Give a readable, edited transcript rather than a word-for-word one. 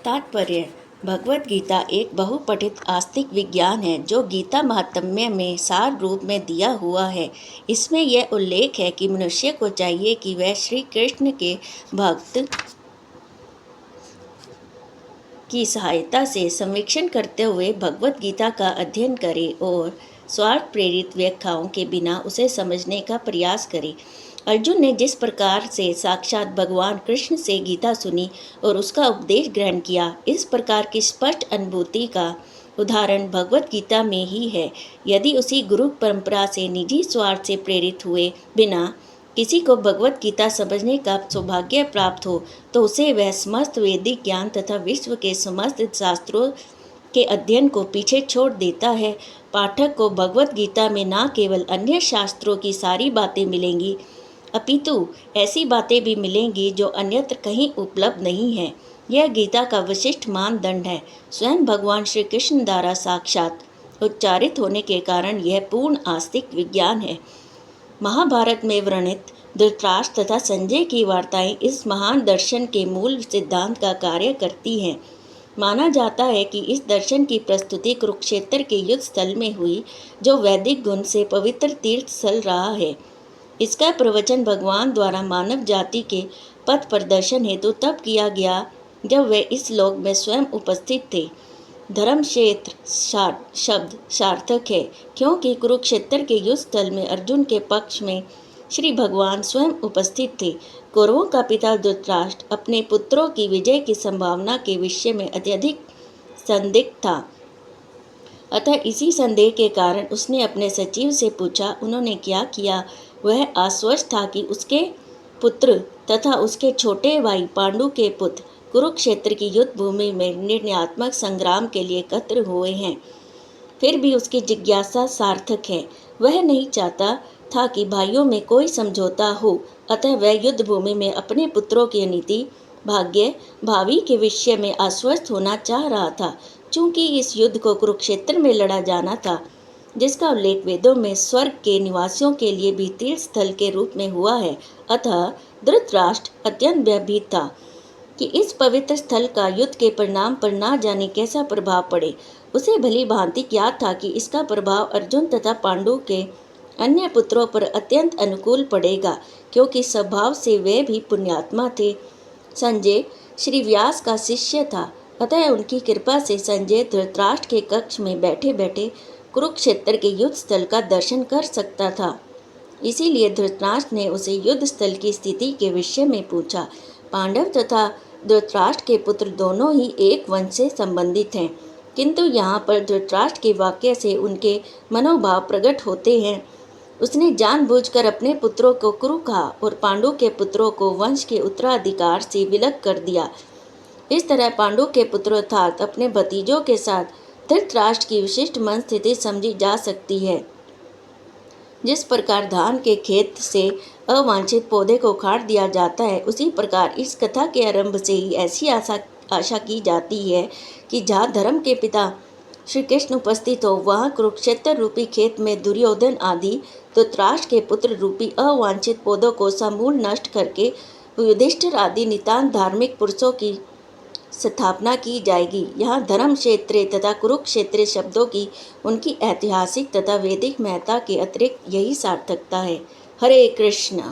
तात्पर्य: भगवद गीता एक बहुपठित आस्तिक विज्ञान है जो गीता महात्म्य में सार रूप में दिया हुआ है। इसमें यह उल्लेख है कि मनुष्य को चाहिए कि वह श्री कृष्ण के भक्त की सहायता से संवीक्षण करते हुए भगवद गीता का अध्ययन करे और स्वार्थ प्रेरित व्याख्याओं के बिना उसे समझने का प्रयास करे। अर्जुन ने जिस प्रकार से साक्षात भगवान कृष्ण से गीता सुनी और उसका उपदेश ग्रहण किया, इस प्रकार की स्पष्ट अनुभूति का उदाहरण भगवद गीता में ही है। यदि उसी गुरु परंपरा से निजी स्वार्थ से प्रेरित हुए बिना किसी को भगवद गीता समझने का सौभाग्य प्राप्त हो, तो उसे वह समस्त वैदिक ज्ञान तथा विश्व के समस्त शास्त्रों के अध्ययन को पीछे छोड़ देता है। पाठक को भगवद गीता में न केवल अन्य शास्त्रों की सारी बातें मिलेंगी, अपितु ऐसी बातें भी मिलेंगी जो अन्यत्र कहीं उपलब्ध नहीं है। यह गीता का विशिष्ट मानदंड है। स्वयं भगवान श्री कृष्ण द्वारा साक्षात उच्चारित होने के कारण यह पूर्ण आस्तिक विज्ञान है। महाभारत में वर्णित धृतराष्ट्र तथा संजय की वार्ताएं इस महान दर्शन के मूल सिद्धांत का कार्य करती हैं। माना जाता है कि इस दर्शन की प्रस्तुति कुरुक्षेत्र के युद्ध स्थल में हुई, जो वैदिक गुण से पवित्र तीर्थ स्थल रहा है। इसका प्रवचन भगवान द्वारा मानव जाति के पथ प्रदर्शन हेतु तब किया गया जब वे इस लोक में स्वयं उपस्थित थे। धर्म क्षेत्र शब्द सार्थक है, क्योंकि कुरुक्षेत्र के युद्ध स्थल में अर्जुन के पक्ष में श्री भगवान स्वयं उपस्थित थे। कौरवों का पिता धृतराष्ट्र अपने पुत्रों की विजय की संभावना के विषय में अत्यधिक संदिग्ध था। अतः इसी संदेह के कारण उसने अपने सचिव से पूछा। उन्होंने क्या किया? वह आश्वस्त था कि उसके पुत्र तथा उसके छोटे भाई पांडु के पुत्र कुरुक्षेत्र की युद्ध भूमि में निर्णयात्मक संग्राम के लिए एकत्र हुए हैं। फिर भी उसकी जिज्ञासा सार्थक है। वह नहीं चाहता था कि भाइयों में कोई समझौता हो, अतः वह युद्ध भूमि में अपने पुत्रों की नीति, भाग्य, भावी के विषय में आश्वस्त होना चाह रहा था। चूंकि इस युद्ध को कुरुक्षेत्र में लड़ा जाना था, जिसका उल्लेख वेदों में स्वर्ग के निवासियों के लिए भी तीर्थ स्थल के रूप में हुआ है, अतः धृतराष्ट्र अत्यंत भयभीत था कि इस पवित्र स्थल का युद्ध के परिणाम पर ना जाने कैसा प्रभाव पड़े। उसे भली भांति याद था कि इसका प्रभाव अर्जुन तथा पांडु के अन्य पुत्रों पर अत्यंत अनुकूल पड़ेगा, क्योंकि स्वभाव से वे भी पुण्यात्मा थे। संजय श्री व्यास का शिष्य था, अतः उनकी कृपा से संजय धृतराष्ट्र के कक्ष में बैठे बैठे कुरुक्षेत्र के युद्ध स्थल का दर्शन कर सकता था। इसीलिए धृतराष्ट्र ने उसे युद्ध स्थल की स्थिति के विषय में पूछा। पांडव तथा धृतराष्ट्र के पुत्र दोनों ही एक वंश से संबंधित हैं, किंतु यहाँ पर धृतराष्ट्र के वाक्य से उनके मनोभाव प्रकट होते हैं। उसने जानबूझकर अपने पुत्रों को कुरु कहा और पांडु के पुत्रों को वंश के उत्तराधिकार से विलग कर दिया। इस तरह पांडु के पुत्रों अर्थात अपने भतीजों के साथ धृतराष्ट्र की विशिष्ट मन स्थिति समझी जा सकती है। जिस प्रकार धान के खेत से अवांछित पौधे को उखाड़ दिया जाता है, उसी प्रकार इस कथा के आरंभ से ही ऐसी आशा की जाती है कि जहाँ धर्म के पिता श्री कृष्ण उपस्थित हो, वहाँ कुरुक्षेत्र रूपी खेत में दुर्योधन आदि धृतराष्ट्र के पुत्र रूपी अवांछित पौधों को समूल नष्ट करके युधिष्ठिर आदि नितांत धार्मिक पुरुषों की स्थापना की जाएगी। यहाँ धर्म क्षेत्र तथा कुरुक्षेत्र शब्दों की उनकी ऐतिहासिक तथा वैदिक महत्ता के अतिरिक्त यही सार्थकता है। हरे कृष्ण।